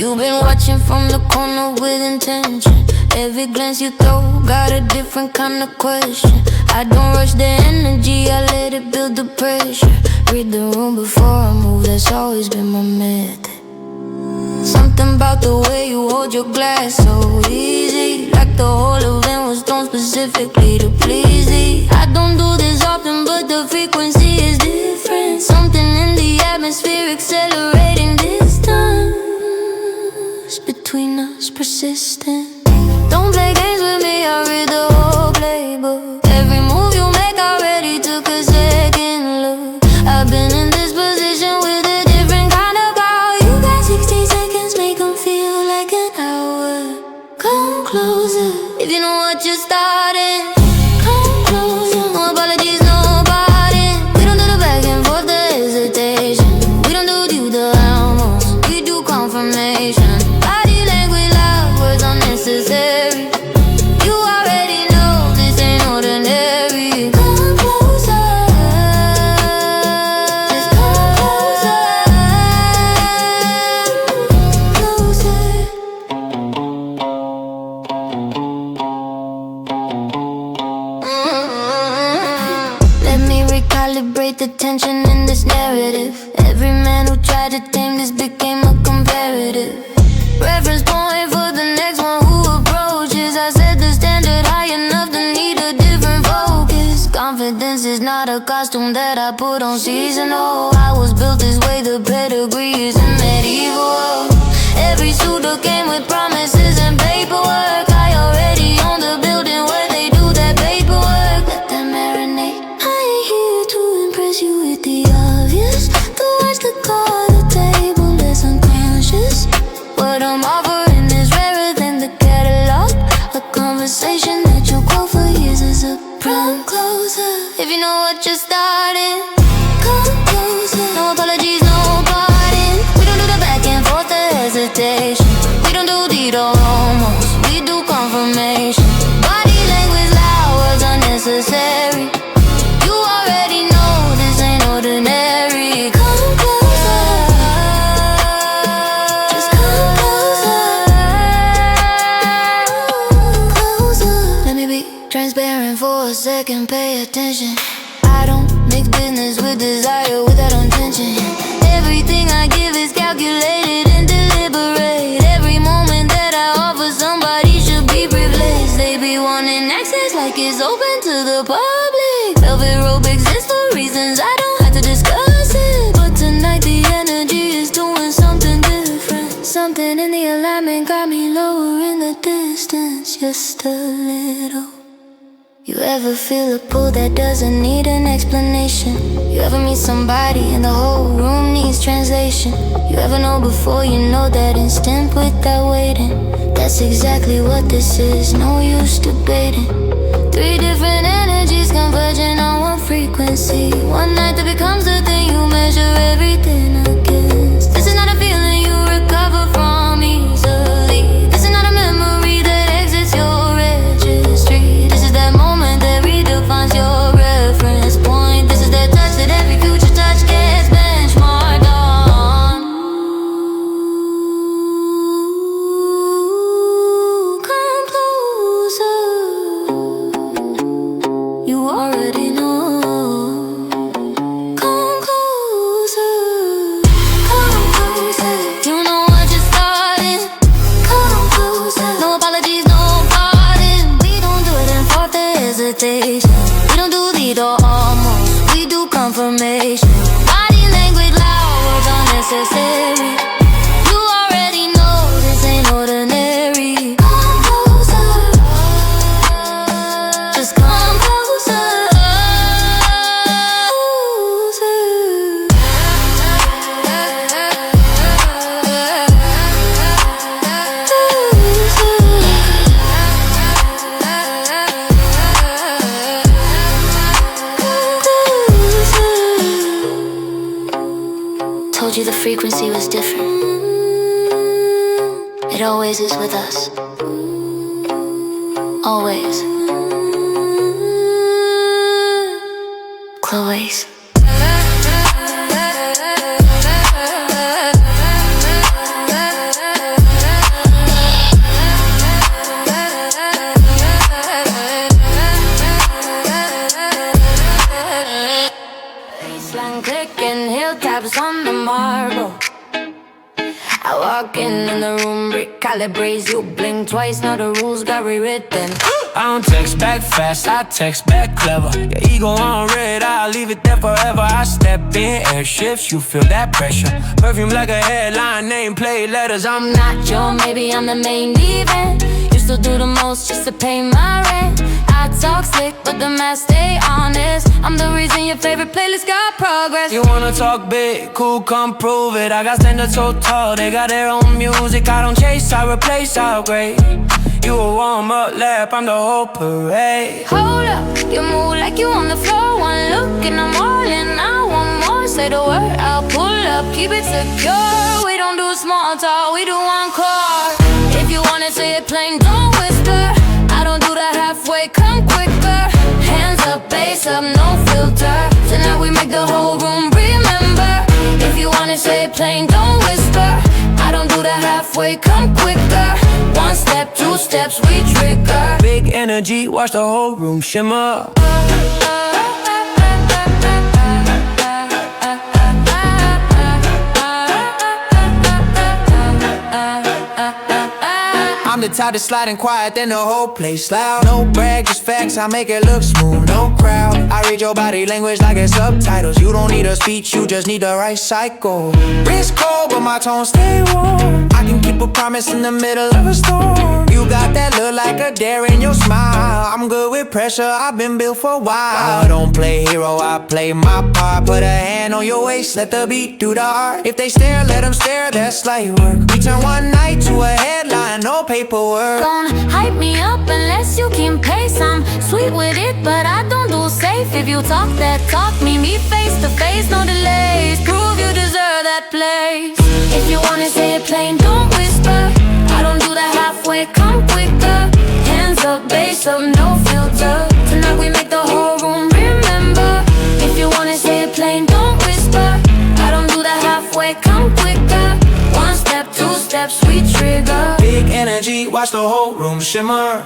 You've been watching from the corner with intention. Every glance you throw got a different kind of question. I don't rush the energy, I let it build the pressure. Read the room before I move, that's always been my method. Something about the way you hold your glass so easy, like the whole event was thrown specifically to please thee. I don't do this often, but the frequency is different. Something in the atmosphere accelerating distance between us persistent. Don't play games with me, I read the whole playbook. Every move you make already took a second look. I've been in this position with a different kind of power. You got 60 seconds, make them feel like an hour. Come closer, if you know what you're starting. Come closer, no apologies, no pardon. We don't do the back and forth, the hesitation. We don't do the almost, we do confirmation. Body language loud, words unnecessary. You already know this ain't ordinary. Come closer, just come closer, closer. Let me recalibrate the tension in this narrative. Every man who tried to tame this became a comparative reference point for the next one who approaches. I set the standard high enough to need a different focus. Confidence is not a costume that I put on seasonal. I was built this way, the pedigree is in medieval. Every suitor came with promises and paperwork. I already own the building where they do that paperwork. Let them marinate. I ain't here to impress you with the obvious. To watch the card, the table is unconscious. What I'm offering is rarer than the catalog. A conversation that you'll quote for years as a come closer, if you know what you're starting. Come closer, no apologies, no pardon. We don't do the back and forth, the hesitation. We don't do deed or almost, we do confirmation. Body language loud, words unnecessary. You already know this ain't ordinary. Come closer, just come closer, closer. Let me be transparent for a second, pay attention. I don't mix business with desire without intention. Everything I give is calculated and deliberate. Every moment that I offer somebody should be privileged. They be wanting access like it's open to the public. Velvet rope exists for reasons I don't have to discuss it. But tonight the energy is doing something different. Something in the alignment got me lower in the distance, just a little. You ever feel a pull that doesn't need an explanation? You ever meet somebody and the whole room needs translation? You ever know before you know that instant without waiting? That's exactly what this is, no use debating. Three different energies converging on one frequency. One night that becomes the thing you measure everything against. This is not a feeling you recover from easily. This is not a memory that exits your registry. This is that moment that redefines your reference point. This is that touch that every future touch gets benchmarked on. Come closer, you already know. Come closer, come closer. You know what you're starting. Come closer, no apologies, no pardon. We don't do it in fourth hesitation. We don't do lead or almost, we do confirmation. Body language loud, words unnecessary. You already know this ain't ordinary. Come closer, just come closer, told you the frequency was different. It always is with us. Always. Chloe's. walk in the room, recalibrates. You blink twice, now the rules got rewritten. I don't text back fast, I text back clever. Your ego on red, I'll leave it there forever. I step in, air shifts, you feel that pressure. Perfume like a headline, nameplate letters. I'm not your, maybe I'm the main event. Used to do the most just to pay my rent. I talk slick, but the mask stay honest. I'm the reason your favorite playlist got progress. You wanna talk big, cool, come prove it. I got standards so tall, they got their own music. I don't chase, I replace, I upgrade. You a warm-up lap, I'm the whole parade. Hold up, you move like you on the floor. One look and I'm all in, I want more. Say the word, I'll pull up, keep it secure. We don't do small talk, we do one core. If you wanna say it plain, don't whisper. I don't do that halfway, come quicker. Hands up, bass up, no filter. Tonight we make the whole room remember. If you wanna say it plain, don't whisper. I don't do that halfway, come quicker. One step, two steps, we trigger. Big energy, watch the whole room shimmer. I'm the type to slide in quiet, then the whole place loud. No brag, just facts, I make it look smooth, no crowd. I read your body language like it's subtitles. You don't need a speech, you just need the right cycle. Wrist cold, but my tone stay warm. I can keep a promise in the middle of a storm. You got that look like a dare in your smile. I'm good with pressure, I've been built for a while. I don't play hero, I play my part. Put a hand on your waist, let the beat do the art. If they stare, let them stare, that's light work. We turn one night to a headline, no paperwork. Don't hype me up unless you can pace. I'm sweet with it, but I don't do safe. If you talk that talk, meet me face to face, no delays. Prove you deserve that place. If you wanna say it plain, don't whisper. I don't do that halfway, come quicker. Hands up, bass up, no filter. Tonight we make the whole room remember. If you wanna say it plain, don't whisper. I don't do that halfway, come quicker. One step, two steps, we trigger. Big energy, watch the whole room shimmer.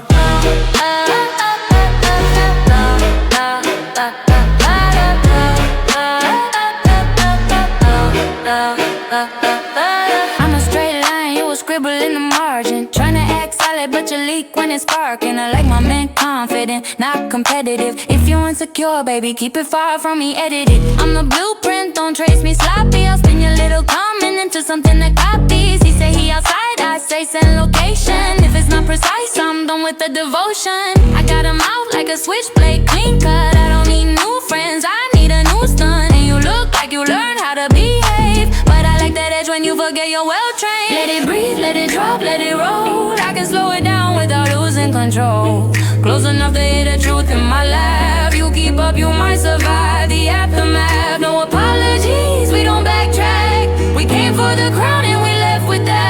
I'm a straight line, you a scribble in the margin. Tryna act solid, but you leak when it's sparking. I like my men confident, not competitive. If you're insecure, baby, keep it far from me, edit it. I'm the blueprint, don't trace me sloppy. I'll spin your little comment into something that copies. He say he outside, I say send location. If it's not precise, I'm done with the devotion. I got him out like a switchblade, clean cut. I don't need new friends, I need a new stun. And you look like you learned how to behave, but I like that edge when you forget you're well trained. Let it breathe, let it drop, let it roll. I can slow it down without losing control. Close enough to hear the truth in my lap. You keep up, you might survive the aftermath. No apologies, we don't backtrack. We came for the crown and we left with that.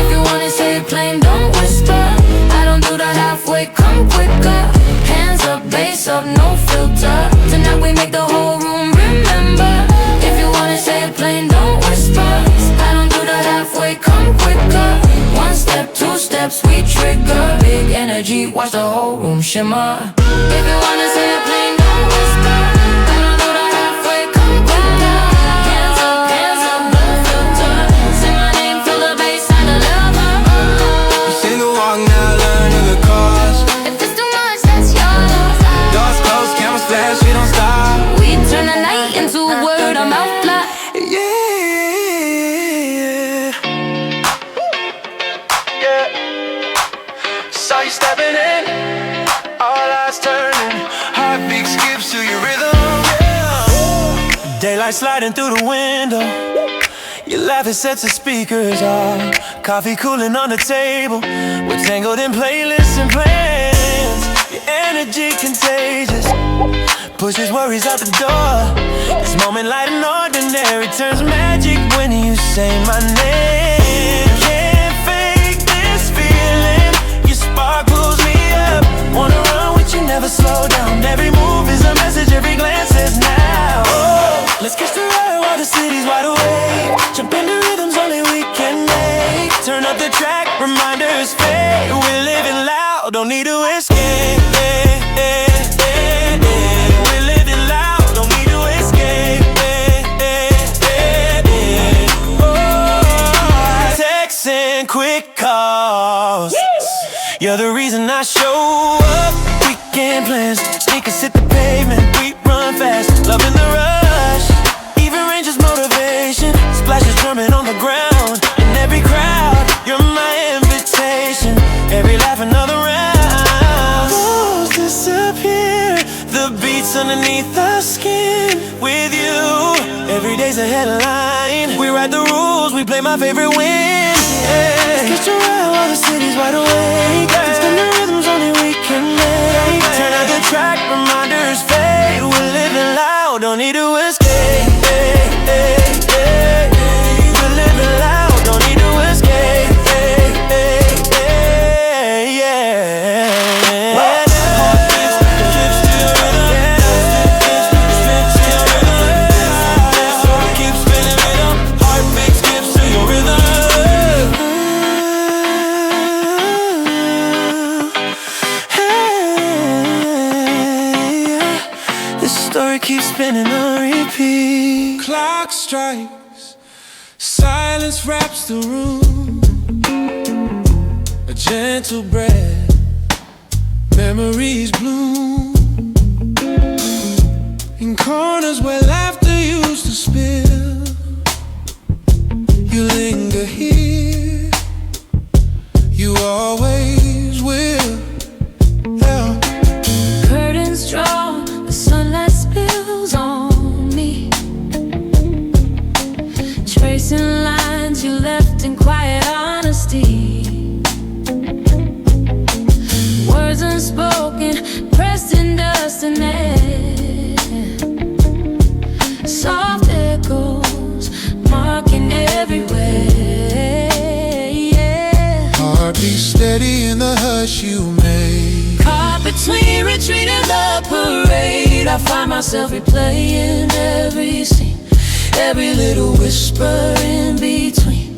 If you wanna say it plain, don't whisper. I don't do that halfway, come quicker. Hands up, bass up, no filter. Tonight we make the whole room remember. If you wanna say it plain, don't whisper. I don't do that halfway, come quicker. One step, two steps, we trigger. Big energy, watch the whole room shimmer. If you wanna say it plain, don't whisper. I don't do that halfway, come quicker. Hands up, no filter. Say my name, feel the bass and the lover. Sing a walk now, learn of the cause. If it's too much, that's your loss. Doors closed, cameras flash, we don't stop. We turn the night into a word of mouth lie. Yeah. Saw you stepping in, all eyes turning. Heartbeat skips to your rhythm. Yeah. Daylight sliding through the window. Your laughter sets the speakers off. Coffee cooling on the table. We're tangled in playlists and plans. Your energy contagious, pushes worries out the door. This moment light and ordinary turns magic when you say my name. Can't fake this feeling. Your spark pulls me up. Wanna run with you, never slow down. Every move is a message, every glance says now. Oh, let's catch the ride while the city's wide awake. Jump into rhythms only we can make. Turn up the track, reminders fade. We're living loud, don't need to escape. We're living loud, don't need to escape. You're the reason I show up. Weekend plans, make us hit the pavement. We run fast, loving the rush. Even ranger's motivation, splashes drumming on the ground. In every crowd, you're my invitation. Every laugh, another round. Walls disappear, the beats underneath the skin. With you, every day's a headline. We write the rules, we play my favorite win. Yeah. Let's get you right while the city's wide awake. And spin the rhythms only we can make. Turn out the track, reminders fade. We're living loud, don't need to escape. We're living loud, don't need to escape. Keep spinning on repeat. Clock strikes, silence wraps the room. A gentle breath, memories bloom. In corners where laughter used to spill, you linger here, you always will. Yeah. Curtains drawn, the sunlight spills on me, tracing lines you left in quiet honesty. Words unspoken, pressed in dust and air. Soft echoes marking everywhere. Yeah. Heartbeat steady in the hush you made. Caught between retreat and the parade, I find myself replaying every scene, every little whisper in between.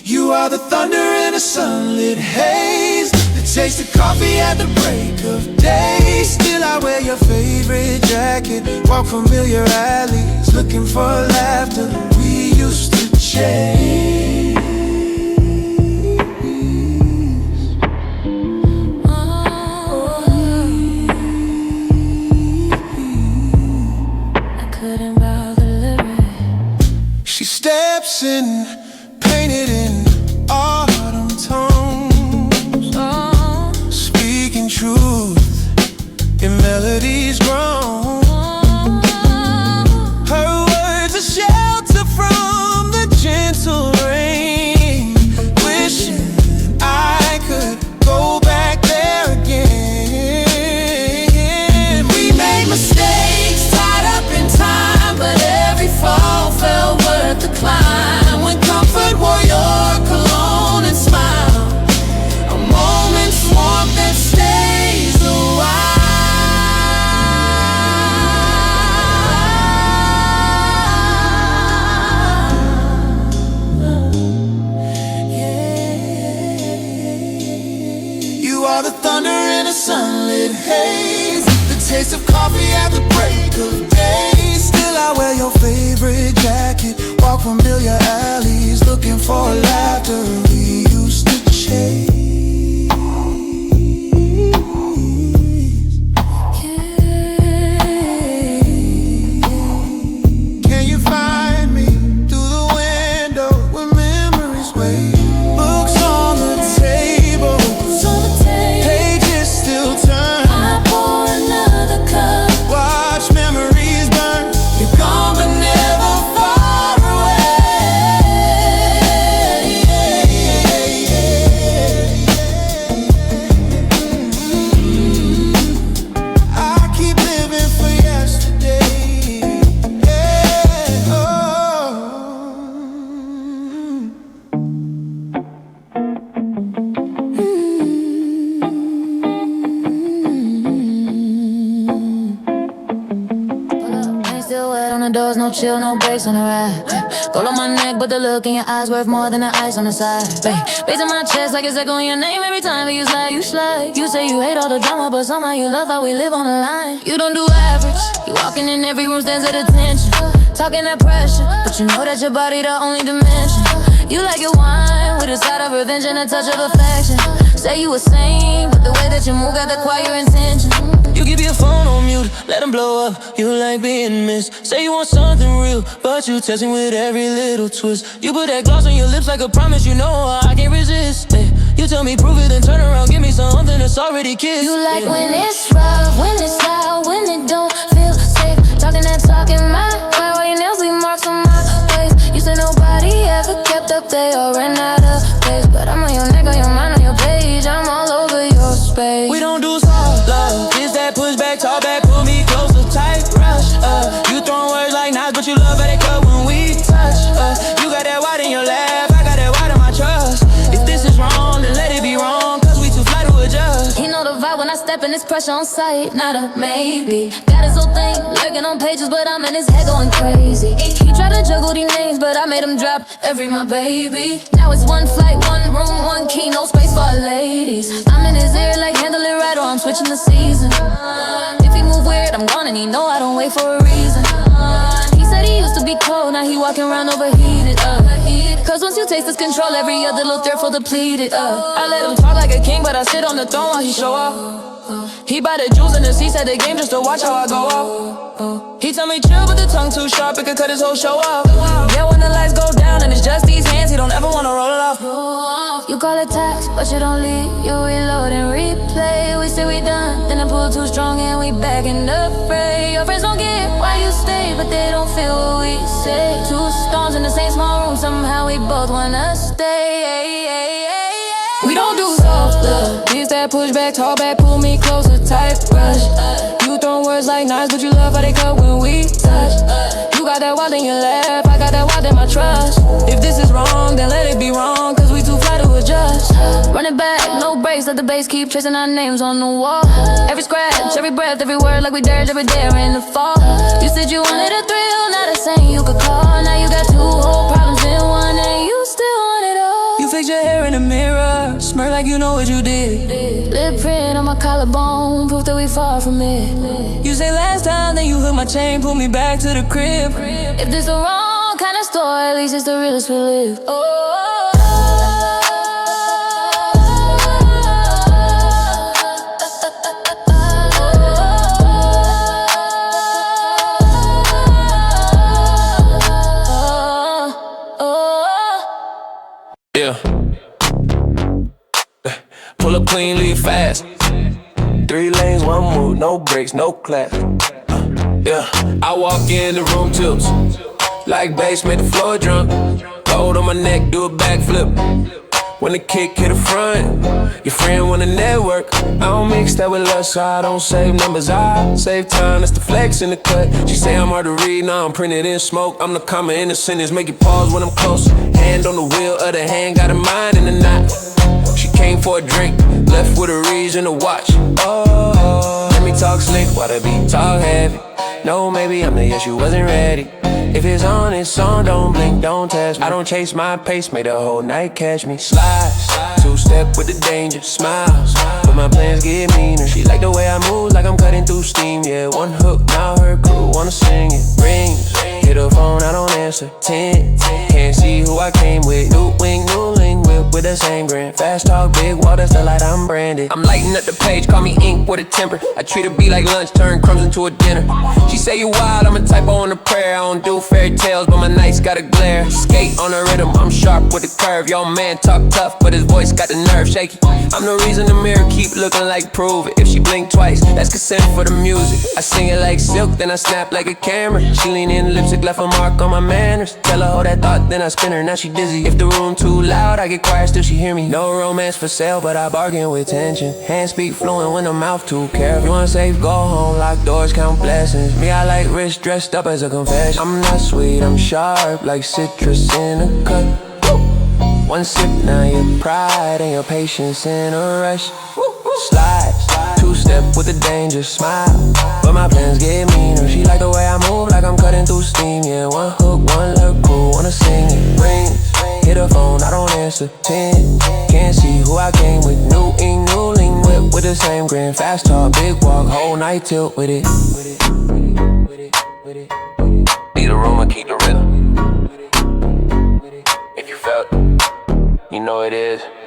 You are the thunder in a sunlit haze, the taste of coffee at the break of day. Still I wear your favorite jacket, walk familiar alleys, looking for laughter we used to chase. She steps in, painted in autumn tones, speaking truth in melodies grown. Her words a shelter from the gentle rain. Wishing I could go back there again. We made mistakes, tied up in time, but every fall fell worth the climb. When comfort wore your cologne and smile, a moment's warmth that stays a while. You are the thunder in a sunlit haze, the taste of coffee at the break of day. Still I wear your favorite jacket, walk familiar alleys, looking for laughter we used to chase. Can you find me through the window where memories wait? Books on the table, pages still turn. I pour another cup, Watch memories burn. you're gone but never far I keep living for yesterday. Yeah. Oh. Ain't still wet on the doors, no chill, no brakes on the ride. Gold on my neck, but the look in your eyes worth more than the ice on the side. Bass in my chest like it's echoing your name every time you slide, you slide. You say you hate all the drama, but somehow you love how we live on the line. You don't do average, you walking in every room stands at attention, talking that pressure, but you know that your body the only dimension. You like your wine with a side of revenge and a touch of affection. Say you a saint, but the way that you move got the choir intention. You keep your phone on mute, let 'em blow up. You like being missed. Say you want something real, but you testing with every little twist. You put that gloss on your lips like a promise, you know I can't resist. You tell me prove it, then turn around, give me something that's already kissed. You like when it's rough, when it's loud, when it don't feel safe. Talking that talk in my way, while your nails leave marks on my face. You said nobody ever kept up, they all ran out of place. But I'm on your neck, on your mind, on your page, I'm all over your space. We don't do soft love, it's that push back, talk back, pull me closer, tight rush. You throwing words like knives, but you love how they cut when we touch. You got that white in your laugh, I got that white in my trust. If this is wrong, then let it be wrong, cause we too fly to adjust. He know the vibe when I step in, this pressure on sight, not a maybe. Got his whole thing, lurking on pages, but I'm in his head going crazy. He tried to juggle these names, but I made him drop every my baby. Now it's one flight, one room, one key, no space for ladies. I'm in his ear like handle it right or I'm switching the season. If he move weird, I'm gone and he know I don't wait for a reason. He said he used to be cold, now he walking around overheated. Cause once you taste this control, every other little thirst will depleted. I let him talk like a king, but I sit on the throne while he show off. He buy the jewels and the seats at the game just to watch how I go off. He tell me chill, but the tongue too sharp, it could cut his whole show off. Yeah, when the lights go down and it's just these hands, he don't ever wanna roll it off. You call it tax, but you don't leave. You reload and replay. We say we done, then I pull too strong and we back in the fray. Your friends don't get why you stay, but they don't feel what we say. Two stones in the same small room, somehow we both wanna stay. We don't do soft love. This that push back, talk back, pull me closer, tight rush. You throwing words like knives, but you love how they cut when we touch. You got that wild in your laugh, I got that wild in my trust. If this is wrong, then let it be wrong, cause we too fly to adjust. Run it back, no breaks, let the bass keep tracing our names on the wall. Every scratch, every breath, every word like we dirge every day in the fall. You said you wanted a thrill, not a saying you could call. Now you got two whole problems in one and you still want it all. You fix your hair in the mirror, smirk like you know what you did. Lip print on my collarbone, proof that we far from it. You say last time, then you hook my chain, pull me back to the crib. If this the wrong kind of story, at least it's the realest we live. Yeah. Pull up clean, leave fast. 3 lanes, 1 move, no brakes, no clap. Yeah, I walk in the room tips like bass, make the floor drunk. Gold on my neck, do a backflip. When the kick hit the front, your friend wanna network. I don't mix that with lust, so I don't save numbers. I save time, that's the flex in the cut. She say I'm hard to read, now I'm printed in smoke. I'm the comma in the sentence, make it pause when I'm close. Hand on the wheel, other hand got a mind in the knot. She came for a drink, left with a reason to watch. Oh, let me talk slick while the beat talk heavy. No, maybe I'm the yes, you wasn't ready. If it's on, it's on, don't blink, don't test me. I don't chase my pace, made the whole night catch me. Slide, 2-step with the danger, smile. But my plans get meaner. She like the way I move, like I'm cutting through steam. Yeah, 1 hook, now her crew wanna sing it. Rings, hit her phone, I don't answer. 10, can't see who I came with. New wing, new link, whip with the same grin. Fast talk, big water, still like I'm branded. I'm lighting up the page, call me ink with a temper. I treat her beat like lunch, turn crumbs into a dinner. She say you wild, I'm a typo on the prayer. I don't do fairy tales, but my nights got a glare. Skate on the rhythm, I'm sharp with a curve. Y'all man talk tough, but his voice got the nerve shaky. I'm the reason the mirror keep looking like prove it. If she blink twice, that's consent for the music. I sing it like silk, then I snap like a camera. She lean in, lipstick left a mark on my manners. Tell her hold that thought, then I spin her, now she dizzy. If the room too loud, I get quiet, still she hear me. No romance for sale, but I bargain with tension. Hands speak fluent when the mouth too careful. You want safe, go home, lock doors, count blessings. Me, I like rich, dressed up as a confession. I'm not sweet, I'm sharp, like citrus in a cup. 1 sip, now your pride and your patience in a rush. Slide, 2-step with the danger, smile. But my plans get meaner. She like the way I move, like I'm cutting through steam. Yeah, 1 hook, 1 lurk, crew wanna sing it. Rings, hit her phone, I don't answer. 10, can't see who I came with. New ink, new link, whip with the same grin. Fast talk, big walk, whole night tilt with it. Need a room, I keep the rhythm. If you felt know it is.